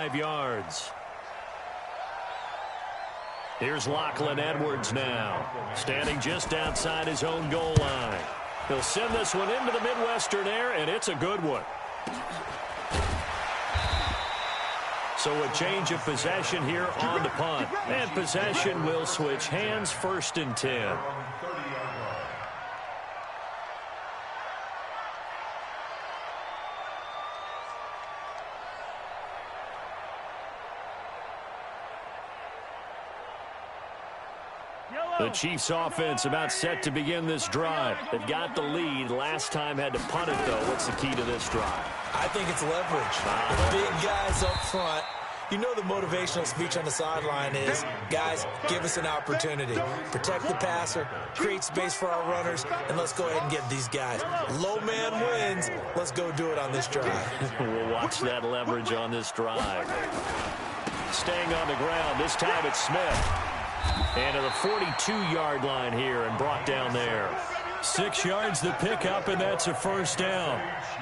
5 yards. Here's Lachlan Edwards now, standing just outside his own goal line. He'll send this one into the Midwestern air, and it's a good one. So a change of possession here on the punt. And possession will switch hands, 1st and 10. The Chiefs offense about set to begin this drive. They've got the lead. Last time had to punt it, though. What's the key to this drive? I think it's leverage. The big guys up front. You know the motivational speech on the sideline is, guys, give us an opportunity. Protect the passer, create space for our runners, and let's go ahead and get these guys. Low man wins. Let's go do it on this drive. We'll watch that leverage on this drive. Staying on the ground. This time it's Smith. And to the 42-yard line here and brought down there. 6 yards to pick up, and that's a 1st down.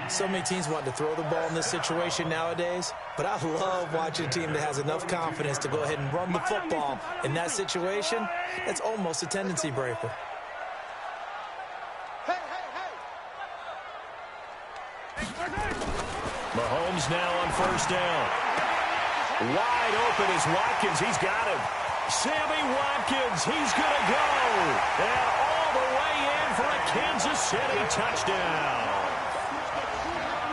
So many teams want to throw the ball in this situation nowadays, but I love watching a team that has enough confidence to go ahead and run the football. In that situation, that's almost a tendency breaker. Mahomes now on 1st down. Wide open is Watkins. He's got him. Sammy Watkins, he's going to go. And all the way in for a Kansas City touchdown.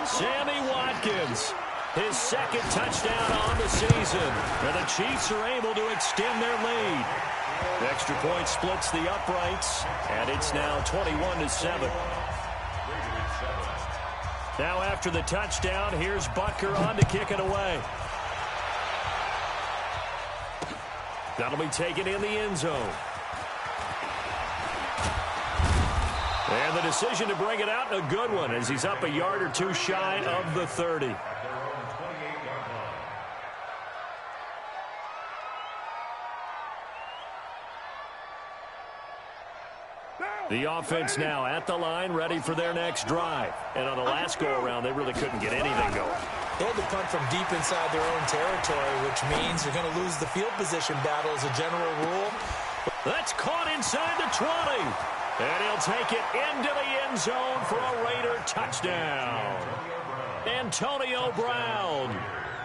Sammy Watkins, his 2nd touchdown on the season. And the Chiefs are able to extend their lead. The extra point splits the uprights, and it's now 21-7. Now after the touchdown, here's Butker on to kick it away. That'll be taken in the end zone. And the decision to bring it out, a good one, as he's up a yard or two shy of the 30. The offense now at the line, ready for their next drive. And on the last go-around, they really couldn't get anything going. They had to punt from deep inside their own territory, which means you're going to lose the field position battle as a general rule. That's caught inside the 20. And he'll take it into the end zone for a Raider touchdown. Antonio Brown,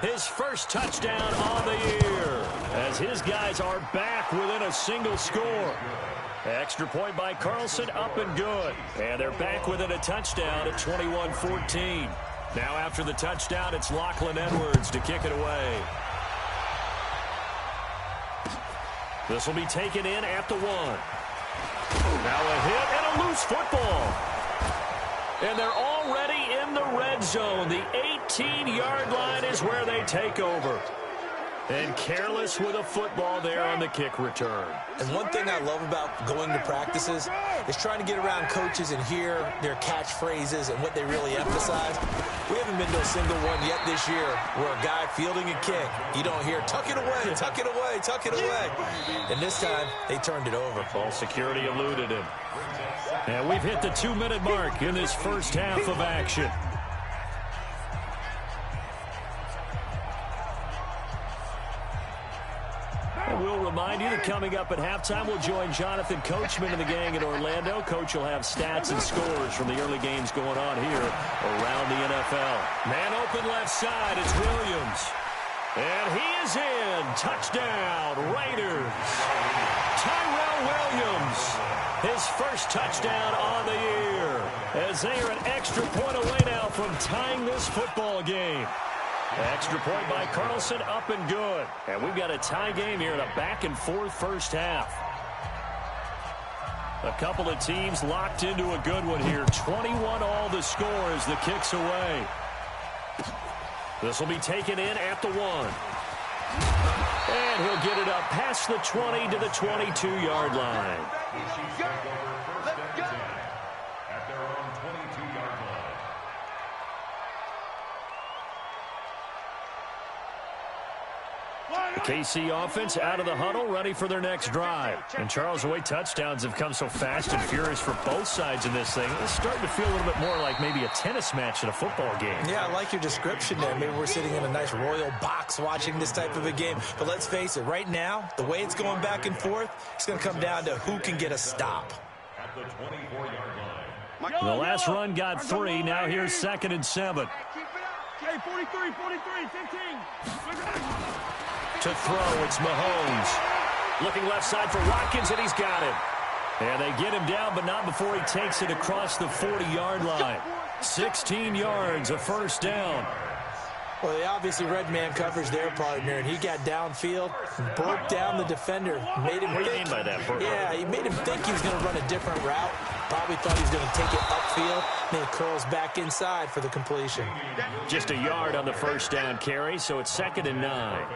his 1st touchdown on the year, as his guys are back within a single score. Extra point by Carlson, up and good. And they're back within a touchdown at 21-14. Now after the touchdown, it's Lachlan Edwards to kick it away. This will be taken in at the 1. Now a hit and a loose football. And they're already in the red zone. The 18-yard line is where they take over. And careless with a football there on the kick return. And one thing I love about going to practices is trying to get around coaches and hear their catchphrases and what they really emphasize. We haven't been to a single one yet this year where a guy fielding a kick, you don't hear, tuck it away, tuck it away, tuck it away. And this time, they turned it over. Ball security eluded him. And we've hit the 2-minute mark in this first half of action. We'll remind you that coming up at halftime, we'll join Jonathan Coachman and the gang in Orlando. Coach will have stats and scores from the early games going on here around the NFL. Man open left side, it's Williams. And he is in. Touchdown, Raiders. Tyrell Williams, his 1st touchdown on the year, as they are an extra point away now from tying this football game. Extra point by Carlson, up and good. And we've got a tie game here in a back-and-forth first half. A couple of teams locked into a good one here. 21 all the score as the kick's away. This will be taken in at the 1. And he'll get it up past the 20 to the 22-yard line. The KC offense out of the huddle, ready for their next drive. And Charles, the way touchdowns have come so fast and furious for both sides in this thing, it's starting to feel a little bit more like maybe a tennis match in a football game. Yeah, I like your description there. Maybe we're sitting in a nice royal box watching this type of a game. But let's face it, right now, the way it's going back and forth, it's going to come down to who can get a stop. At the 24-yard line. The last run got 3. Now here's 2nd and 7. Hey, 43, 15. To throw, it's Mahomes. Looking left side for Watkins, and he's got him. And they get him down, but not before he takes it across the 40-yard line. 16 yards, a first down. Well, they obviously read man coverage their partner, and he got downfield, broke down the defender, made him What do you think. mean by that, Bert? Yeah, he made him think he was going to run a different route. Probably thought he was going to take it upfield, then it curls back inside for the completion. Just a yard on the first down carry, so it's 2nd and 9.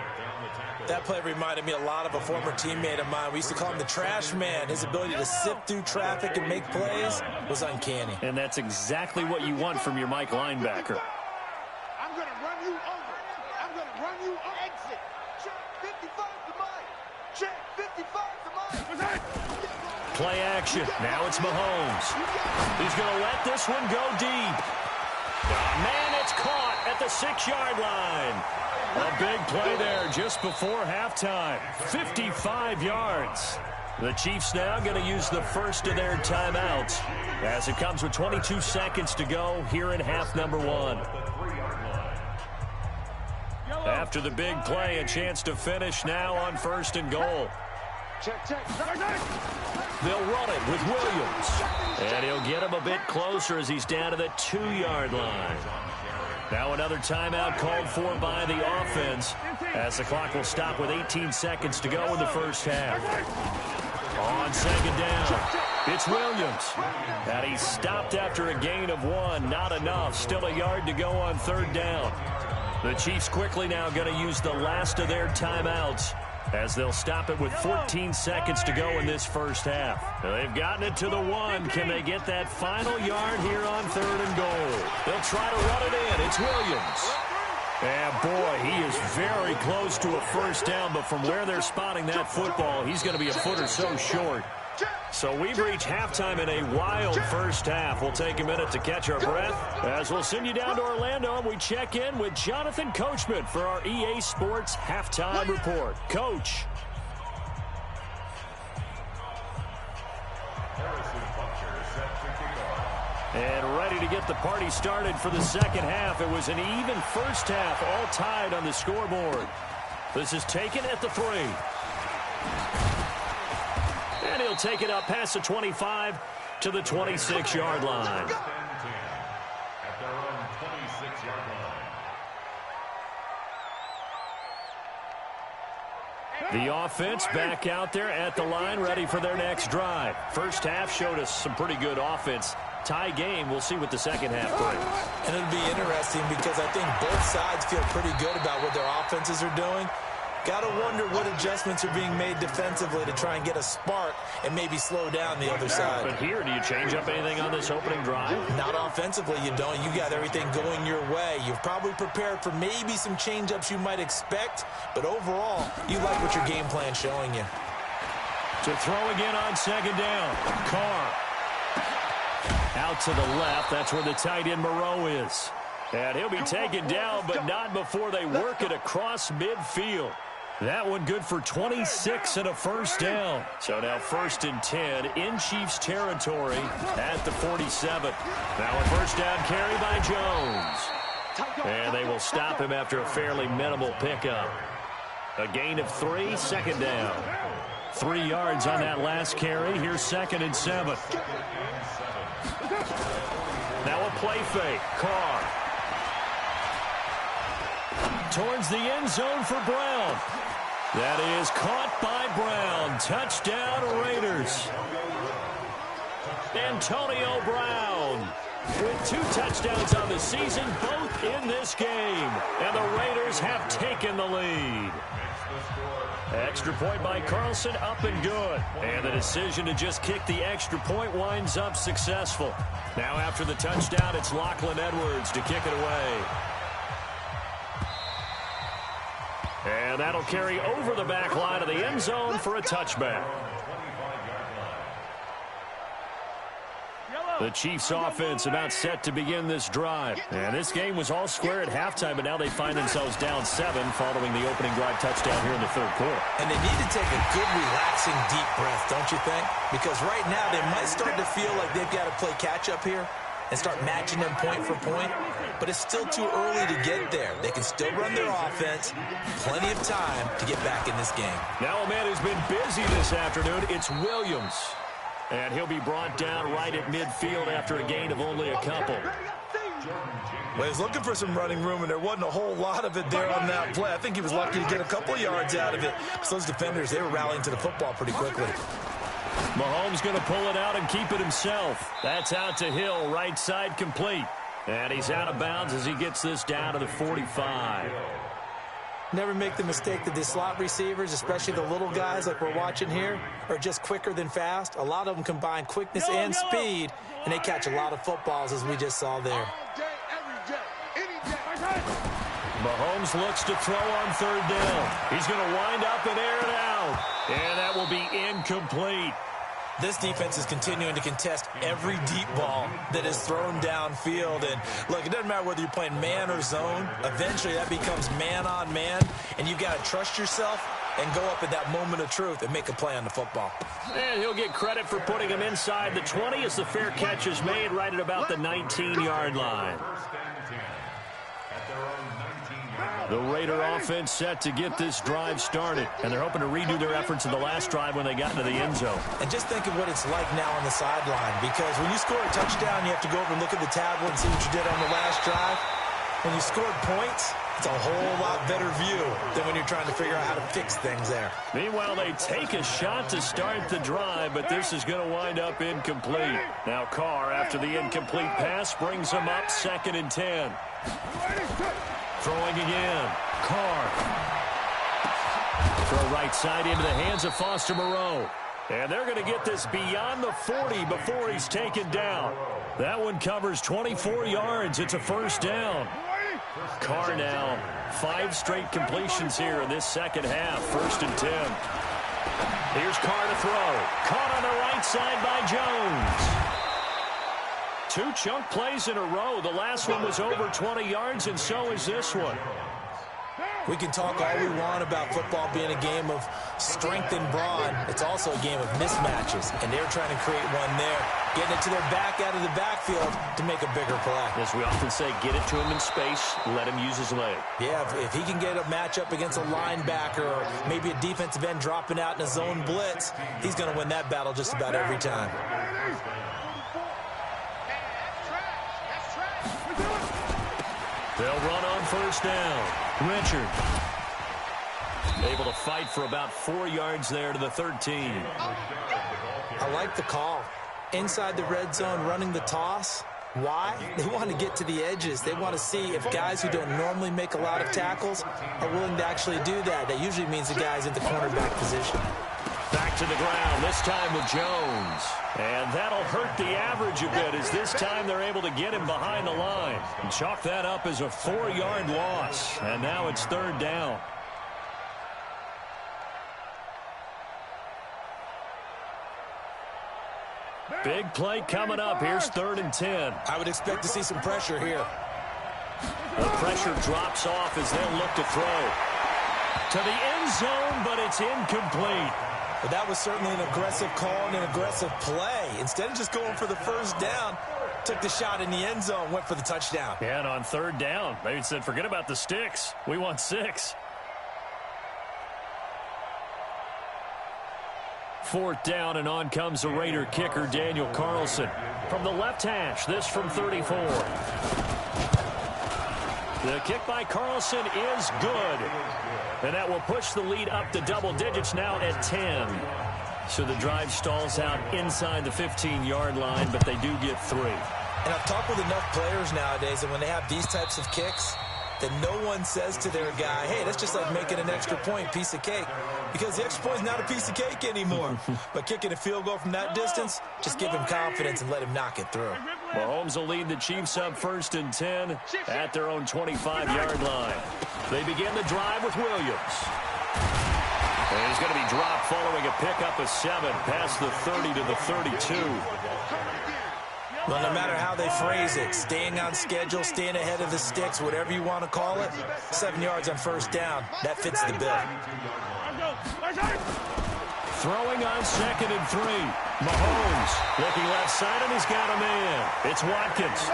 That play reminded me a lot of a former teammate of mine. We used to call him the trash man. His ability to sift through traffic and make plays was uncanny. And that's exactly what you want from your Mike linebacker. I'm going to run you over. I'm going to run you over. Exit. Check 55 to Mike. Check 55 to Mike. Play action. Now it's Mahomes. He's going to let this one go deep. Oh, man, it's caught at the 6-yard line. A big play there just before halftime. 55 yards. The Chiefs now going to use the first of their timeouts as it comes with 22 seconds to go here in half number 1. After the big play, a chance to finish now on 1st and goal. They'll run it with Williams. And he'll get him a bit closer as he's down to the 2-yard line. Now another timeout called for by the offense as the clock will stop with 18 seconds to go in the first half. On 2nd down, it's Williams. And he's stopped after a gain of 1. Not enough. Still a yard to go on 3rd down. The Chiefs quickly now going to use the last of their timeouts as they'll stop it with 14 seconds to go in this first half. They've gotten it to the 1. Can they get that final yard here on 3rd and goal? They'll try to run it in. It's Williams. And boy, he is very close to a first down, but from where they're spotting that football, he's going to be a foot or so short. So we've reached halftime in a wild first half. We'll take a minute to catch our breath as we'll send you down to Orlando and we check in with Jonathan Coachman for our EA Sports Halftime Report. Coach. And ready to get the party started for the second half. It was an even first half, all tied on the scoreboard. This is taken at the 3. And he'll take it up past the 25 to the 26-yard line. The offense back out there at the line, ready for their next drive. First half showed us some pretty good offense. Tie game, we'll see what the second half brings. And it'll be interesting because I think both sides feel pretty good about what their offenses are doing. Got to wonder what adjustments are being made defensively to try and get a spark and maybe slow down the other side. But here, do you change up anything on this opening drive? Not offensively, you don't. You got everything going your way. You've probably prepared for maybe some change-ups you might expect, but overall, you like what your game plan's showing you. To throw again on 2nd down. Carr. Out to the left. That's where the tight end Moreau is. And he'll be taken down, but not before they work it across midfield. That one good for 26 and a first down. So now 1st and 10 in Chiefs territory at the 47. Now a first down carry by Jones. And they will stop him after a fairly minimal pickup. A gain of 3, 2nd down. 3 yards on that last carry. Here's 2nd and 7. Now a play fake. Carr. Towards the end zone for Brown. That is caught by Brown. Touchdown, Raiders. Antonio Brown with 2 touchdowns on the season, both in this game. And the Raiders have taken the lead. Extra point by Carlson, up and good. And the decision to just kick the extra point winds up successful. Now after the touchdown, it's Lachlan Edwards to kick it away. And that'll carry over the back line of the end zone for a touchback. The Chiefs offense about set to begin this drive. And this game was all square at halftime, but now they find themselves down 7 following the opening drive touchdown here in the third quarter. And they need to take a good, relaxing, deep breath, don't you think? Because right now they might start to feel like they've got to play catch-up here and start matching them point for point. But it's still too early to get there. They can still run their offense. Plenty of time to get back in this game. Now a man who's been busy this afternoon, it's Williams. And he'll be brought down right at midfield after a gain of only a couple. Well, he was looking for some running room, and there wasn't a whole lot of it there on that play. I think he was lucky to get a couple yards out of it. So those defenders, they were rallying to the football pretty quickly. Mahomes going to pull it out and keep it himself. That's out to Hill, right side complete. And he's out of bounds as he gets this down to the 45. Never make the mistake that the slot receivers, especially the little guys like we're watching here, are just quicker than fast. A lot of them combine quickness and speed, and they catch a lot of footballs, as we just saw there. Mahomes looks to throw on third down. He's going to wind up and air it out. And that will be incomplete. This defense is continuing to contest every deep ball that is thrown downfield. And, look, it doesn't matter whether you're playing man or zone. Eventually, that becomes man-on-man, and you've got to trust yourself and go up at that moment of truth and make a play on the football. And he'll get credit for putting him inside the 20 as the fair catch is made right at about the 19-yard line. The Raider offense set to get this drive started, and they're hoping to redo their efforts in the last drive when they got into the end zone. And just think of what it's like now on the sideline, because when you score a touchdown, you have to go over and look at the tablet and see what you did on the last drive. When you scored points, it's a whole lot better view than when you're trying to figure out how to fix things there. Meanwhile, they take a shot to start the drive, but this is going to wind up incomplete. Now Carr, after the incomplete pass, brings him up 2nd and 10. Throwing again. Carr. Throw right side into the hands of Foster Moreau. And they're going to get this beyond the 40 before he's taken down. That one covers 24 yards. It's a first down. Carr now 5 straight completions here in this second half. 1st and 10. Here's Carr to throw. Caught on the right side by Jones. 2 chunk plays in a row. The last one was over 20 yards, and so is this one. We can talk all we want about football being a game of strength and brawn. It's also a game of mismatches, and they're trying to create one there, getting it to their back out of the backfield to make a bigger play. As we often say, get it to him in space, let him use his leg. Yeah, if he can get a matchup against a linebacker or maybe a defensive end dropping out in a zone blitz, he's going to win that battle just about every time. They'll run on first down. Richard able to fight for about 4 yards there to the 13. I like the call. Inside the red zone, running the toss. Why? They want to get to the edges. They want to see if guys who don't normally make a lot of tackles are willing to actually do that. That usually means the guy's in the cornerback position. Back to the ground, this time with Jones. And that'll hurt the average a bit as this time they're able to get him behind the line. And chalk that up as a 4-yard loss. And now it's 3rd down. Big play coming up. Here's 3rd and 10. I would expect to see some pressure here. The pressure drops off as they'll look to throw. To the end zone, but it's incomplete. But that was certainly an aggressive call and an aggressive play. Instead of just going for the first down, took the shot in the end zone, went for the touchdown. Yeah, and on 3rd down, they said, forget about the sticks. We want 6. 4th down, and on comes the Raider kicker, Daniel Carlson. From the left hash, this from 34. The kick by Carlson is good. And that will push the lead up to double digits now at 10. So the drive stalls out inside the 15-yard line, but they do get 3. And I've talked with enough players nowadays that when they have these types of kicks, that no one says to their guy, hey, that's just like making an extra point, piece of cake. Because the extra point is not a piece of cake anymore. But kicking a field goal from that distance, just give him confidence and let him knock it through. Mahomes will lead the Chiefs up 1st and 10 at their own 25-yard line. They begin the drive with Williams. And he's going to be dropped following a pickup of 7 past the 30 to the 32. Well, no matter how they phrase it, staying on schedule, staying ahead of the sticks, whatever you want to call it, 7 yards on first down, that fits the bill. Throwing on 2nd and 3. Mahomes looking left side, and he's got a man. It's Watkins.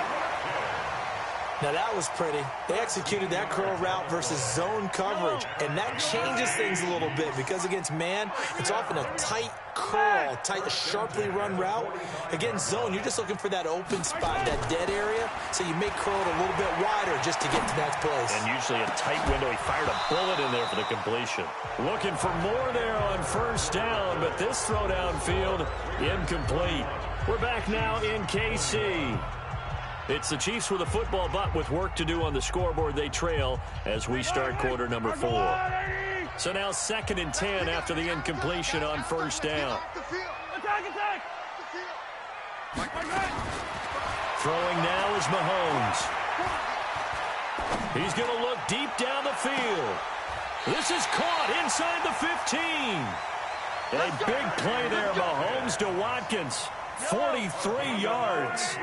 Now, that was pretty. They executed that curl route versus zone coverage, and that changes things a little bit because against man, it's often a tight curl, a sharply run route. Against zone, you're just looking for that open spot, that dead area, so you may curl it a little bit wider just to get to that place. And usually a tight window. He fired a bullet in there for the completion. Looking for more there on first down, but this throw downfield incomplete. We're back now in KC. It's the Chiefs with a football, but with work to do on the scoreboard, they trail as we start quarter number 4. So now 2nd and 10 after the incompletion on first down. Throwing now is Mahomes. He's going to look deep down the field. This is caught inside the 15. A big play there, Mahomes to Watkins. 43 yards.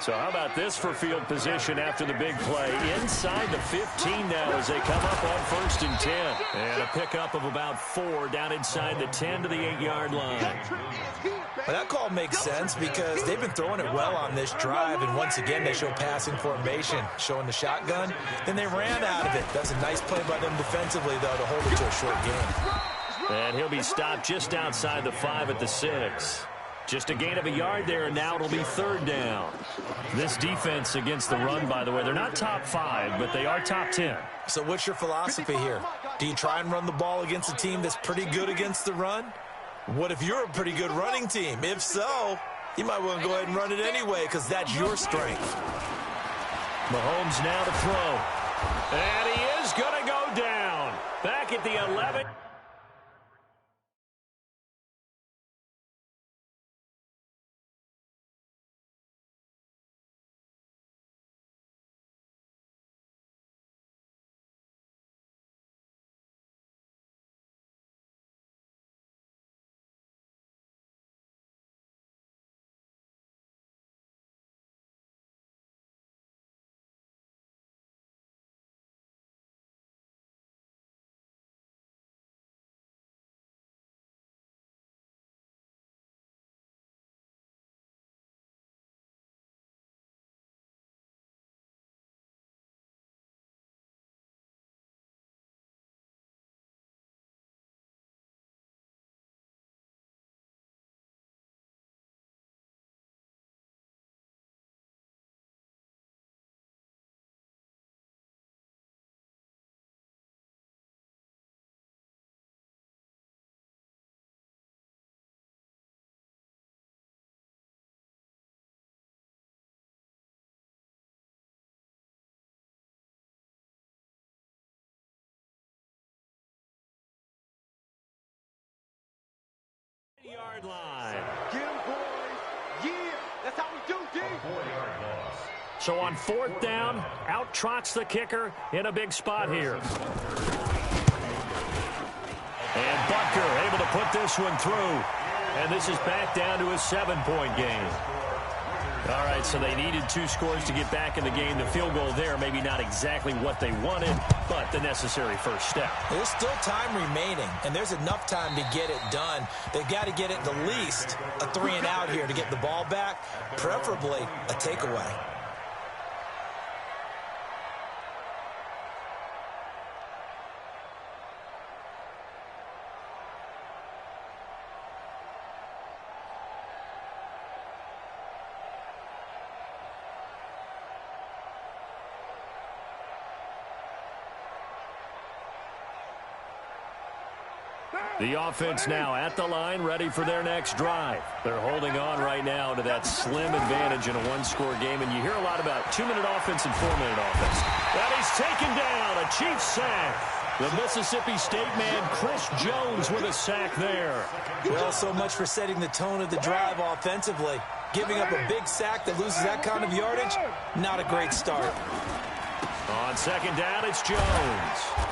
So how about this for field position after the big play? Inside the 15 now as they come up on 1st and 10. And a pickup of about 4 down inside the 10 to the 8-yard line. Well, that call makes sense because they've been throwing it well on this drive, and once again they show passing formation, showing the shotgun. Then they ran out of it. That's a nice play by them defensively, though, to hold it to a short game. And he'll be stopped just outside the 5 at the 6. Just a gain of a yard there, and now it'll be 3rd down. This defense against the run, by the way, they're not top 5, but they are top 10. So what's your philosophy here? Do you try and run the ball against a team that's pretty good against the run? What if you're a pretty good running team? If so, you might want to go ahead and run it anyway because that's your strength. Mahomes now to throw. And he is going to go down. Back at the 11. Yard line. Get him, boys. Yeah, that's how we do, D. So on 4th down, out trots the kicker in a big spot here. And Butker able to put this one through. And this is back down to a 7-point game. All right, so they needed 2 scores to get back in the game. The field goal there, maybe not exactly what they wanted, but the necessary first step. There's still time remaining, and there's enough time to get it done. They've got to get it the least a 3-and-out here to get the ball back, preferably a takeaway. The offense now at the line, ready for their next drive. They're holding on right now to that slim advantage in a 1-score game, and you hear a lot about 2-minute offense and 4-minute offense. And he's taken down, a Chiefs sack. The Mississippi State man, Chris Jones, with a sack there. Well, so much for setting the tone of the drive offensively. Giving up a big sack that loses that kind of yardage, not a great start. On second down, it's Jones.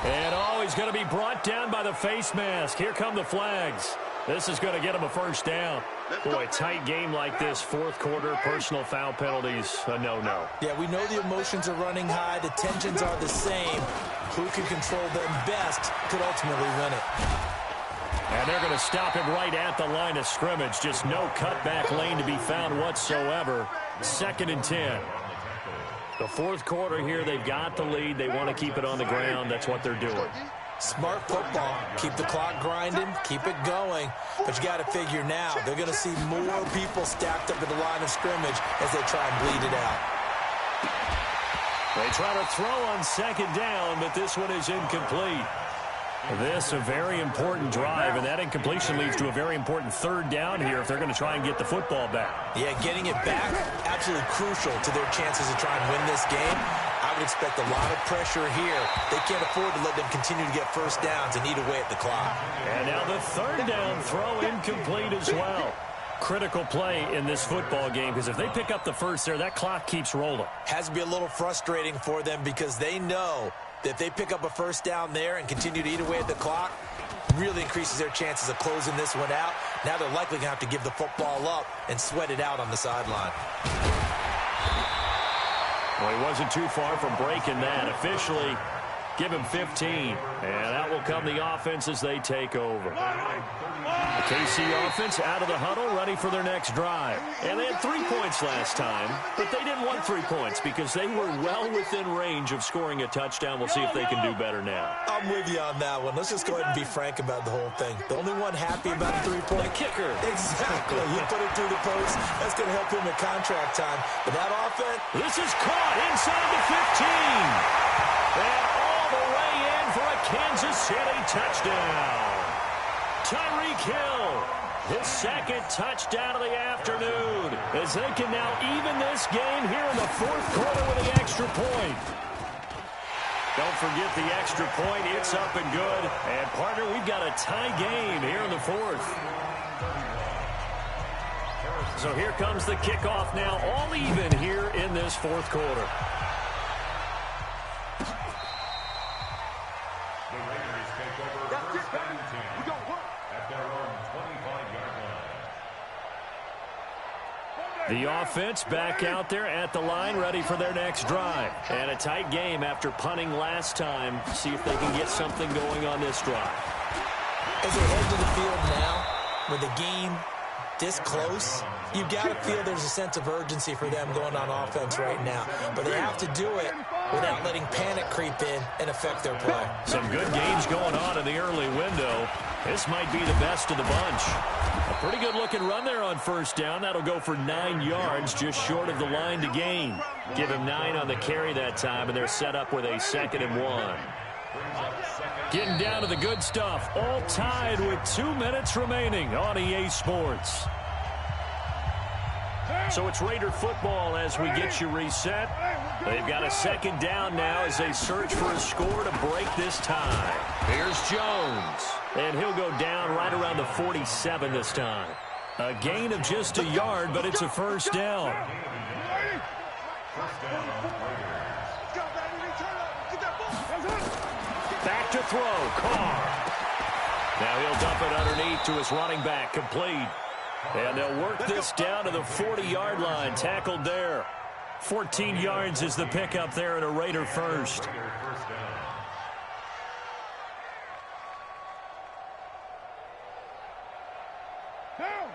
And he's going to be brought down by the face mask. Here come the flags. This is going to get him a first down. Boy, tight game like this, fourth quarter, personal foul penalties, a no-no. Yeah, we know the emotions are running high. The tensions are the same. Who can control them best could ultimately win it. And they're going to stop him right at the line of scrimmage. Just no cutback lane to be found whatsoever. 2nd and 10. The fourth quarter here, they've got the lead. They want to keep it on the ground. That's what they're doing. Smart football. Keep the clock grinding. Keep it going. But you got to figure now, they're going to see more people stacked up at the line of scrimmage as they try and bleed it out. They try to throw on second down, but this one is incomplete. This a very important drive, and that incompletion leads to a very important third down here if they're going to try and get the football back. Yeah, getting it back, absolutely crucial to their chances to try and win this game. I would expect a lot of pressure here. They can't afford to let them continue to get first downs and eat away at the clock. And now the third down throw incomplete as well. Critical play in this football game, because if they pick up the first there, that clock keeps rolling. Has to be a little frustrating for them because they know that if they pick up a first down there and continue to eat away at the clock, really increases their chances of closing this one out. Now they're likely going to have to give the football up and sweat it out on the sideline. Well, he wasn't too far from breaking that. Officially, give him 15. And out will come the offense as they take over. The KC offense out of the huddle, ready for their next drive. And they had 3 points last time, but they didn't want 3 points because they were well within range of scoring a touchdown. We'll see if they can do better now. I'm with you on that one. Let's just go ahead and be frank about the whole thing. The only one happy about a 3-point. The kicker. Exactly. He put it through the post. That's going to help him at contract time. But that offense. This is caught inside the 15. And all the way in for a Kansas City touchdown. Tyreek Hill, his second touchdown of the afternoon, as they can now even this game here in the fourth quarter with the extra point. Don't forget the extra point. It's up and good. And, partner, we've got a tie game here in the fourth. So here comes the kickoff now, all even here in this fourth quarter. The offense back out there at the line, ready for their next drive. And a tight game after punting last time. See if they can get something going on this drive. As they head to the field now, with the game this close, you've got to feel there's a sense of urgency for them going on offense right now. But they have to do it without letting panic creep in and affect their play. Some good games going on in the early window. This might be the best of the bunch. A pretty good-looking run there on first down. That'll go for 9 yards, just short of the line to gain. Give him 9 on the carry that time, and they're set up with a 2nd and 1. Getting down to the good stuff. All tied with 2 minutes remaining on EA Sports. So it's Raider football as we get you reset. They've got a second down now as they search for a score to break this tie. Here's Jones. And he'll go down right around the 47 this time. A gain of just a yard, but it's a first down. Back to throw, Carr. Now he'll dump it underneath to his running back, complete. And they'll work this down to the 40-yard line, tackled there. 14 yards is the pickup there at a Raider first.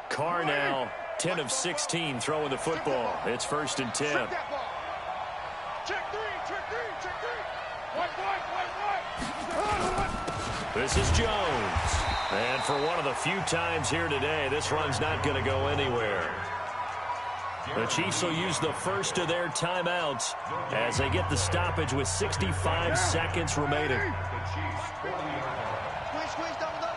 Carr now, 10 of 16 throwing the football. It's 1st and 10. Check 3, check 3, check 3. White. This is Jones. And for one of the few times here today, this run's not going to go anywhere. The Chiefs will use the first of their timeouts as they get the stoppage with 65 seconds remaining. Squeeze, double.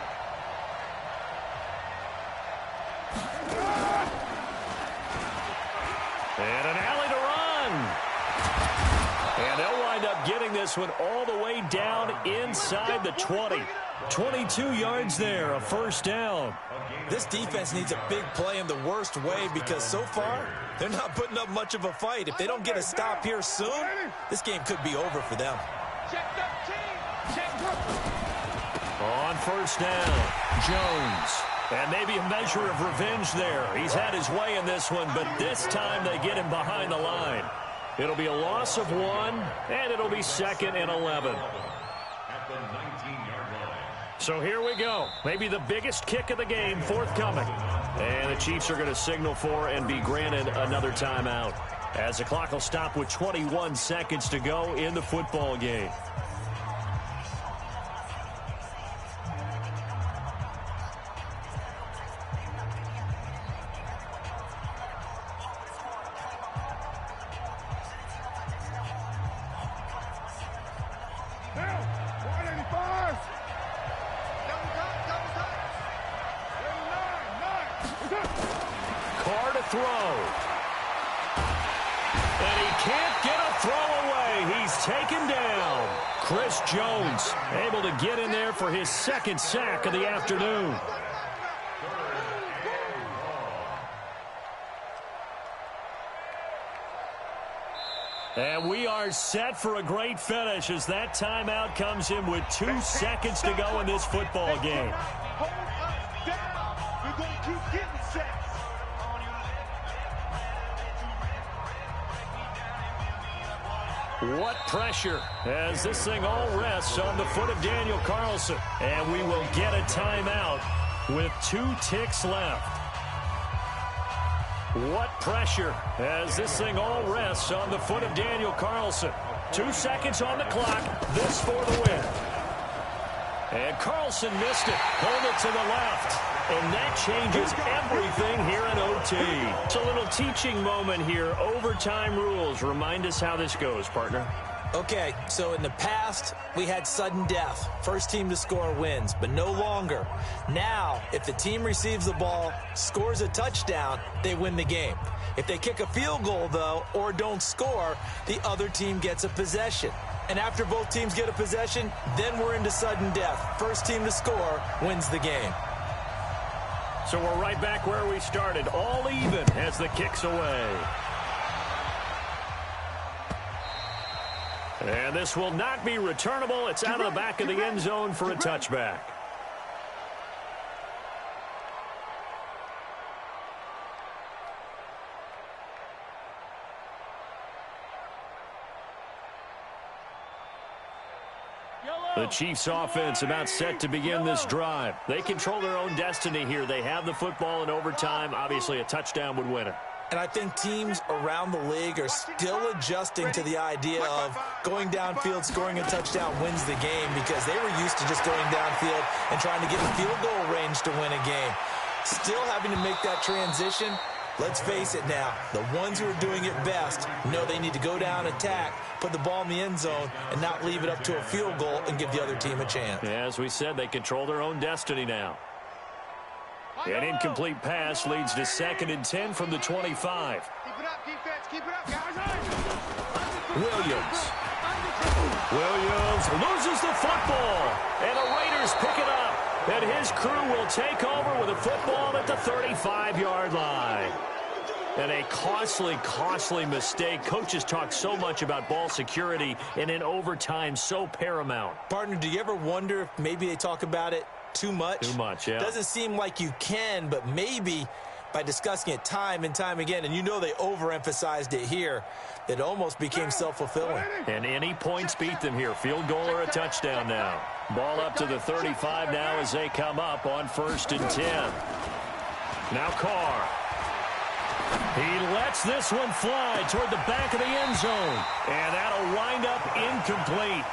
And an alley to run. And they'll wind up getting this one all the way down inside the 20. 22 yards there, a first down. This defense needs a big play in the worst way because so far, they're not putting up much of a fight. If they don't get a stop here soon, this game could be over for them. On first down, Jones. And maybe a measure of revenge there. He's had his way in this one, but this time they get him behind the line. It'll be a loss of 1, and it'll be 2nd and 11. So here we go. Maybe the biggest kick of the game forthcoming. And the Chiefs are going to signal for and be granted another timeout, as the clock will stop with 21 seconds to go in the football game. Jones able to get in there for his second sack of the afternoon. And we are set for a great finish as that timeout comes in with 2 seconds to go in this football game. Hold us down. We're going to keep getting sacks. What pressure as this thing all rests on the foot of Daniel Carlson. And we will get a timeout with 2 ticks left. What pressure as this thing all rests on the foot of Daniel Carlson. 2 seconds on the clock. This for the win. And Carlson missed it. Hold it to the left. And that changes everything here in OT. It's a little teaching moment here. Overtime rules. Remind us how this goes, partner. Okay, so in the past, we had sudden death. First team to score wins, but no longer. Now, if the team receives the ball, scores a touchdown, they win the game. If they kick a field goal, though, or don't score, the other team gets a possession. And after both teams get a possession, then we're into sudden death. First team to score wins the game. So we're right back where we started, all even as the kick's away. And this will not be returnable. It's out of the back of the end zone for a touchback. The Chiefs offense about set to begin this drive. They control their own destiny here. They have the football in overtime. Obviously, a touchdown would win it. And I think teams around the league are still adjusting to the idea of going downfield, scoring a touchdown wins the game because they were used to just going downfield and trying to get in field goal range to win a game. Still having to make that transition. Let's face it now, the ones who are doing it best know they need to go down, attack, put the ball in the end zone, and not leave it up to a field goal and give the other team a chance. Yeah, as we said, they control their own destiny now. An incomplete pass leads to 2nd and 10 from the 25. Keep it up, defense. Keep it up, guys. Williams loses the football, and the Raiders pick it up. And his crew will take over with a football at the 35-yard line. And a costly mistake. Coaches talk so much about ball security, and in overtime, so paramount. Partner, do you ever wonder if maybe they talk about it too much? Too much, yeah. Doesn't seem like you can, but maybe by discussing it time and time again, and you know they overemphasized it here, it almost became self-fulfilling. And any points beat them here. Field goal or a touchdown now. Ball up to the 35 now as they come up on 1st and 10. Now Carr. He lets this one fly toward the back of the end zone. And that'll wind up incomplete.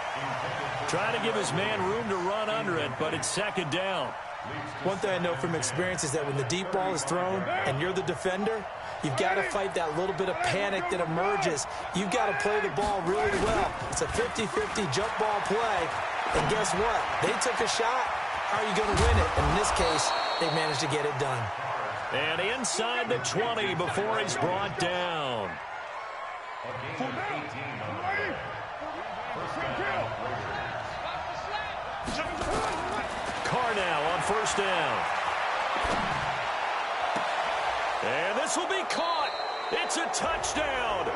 Trying to give his man room to run under it, but it's 2nd down. One thing I know from experience is that when the deep ball is thrown and you're the defender, you've got to fight that little bit of panic that emerges. You've got to play the ball really well. It's a 50-50 jump ball play. And guess what? They took a shot. How are you going to win it? And in this case, they managed to get it done. And inside the 20 before he's brought down. Carr now on first down. And this will be caught. It's a touchdown.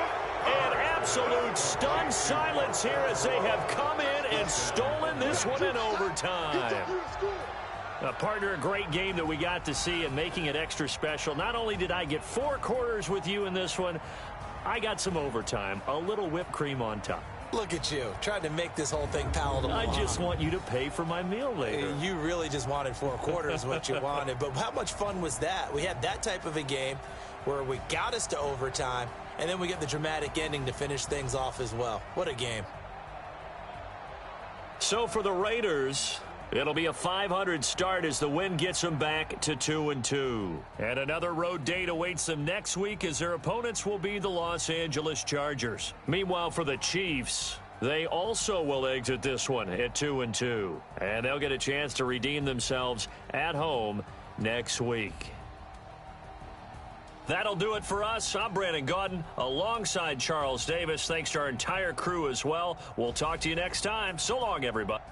And absolute stunned silence here as they have come in and stolen this one in overtime. Partner, a great game that we got to see, and making it extra special. Not only did I get 4 quarters with you in this one, I got some overtime, a little whipped cream on top. Look at you, trying to make this whole thing palatable. I just want you to pay for my meal later. You really just wanted 4 quarters what you wanted. But how much fun was that? We had that type of a game where we got us to overtime, and then we get the dramatic ending to finish things off as well. What a game. So for the Raiders, it'll be a 500 start as the win gets them back to 2-2. And another road date awaits them next week as their opponents will be the Los Angeles Chargers. Meanwhile, for the Chiefs, they also will exit this one at 2-2. And they'll get a chance to redeem themselves at home next week. That'll do it for us. I'm Brandon Gaudin alongside Charles Davis. Thanks to our entire crew as well. We'll talk to you next time. So long, everybody.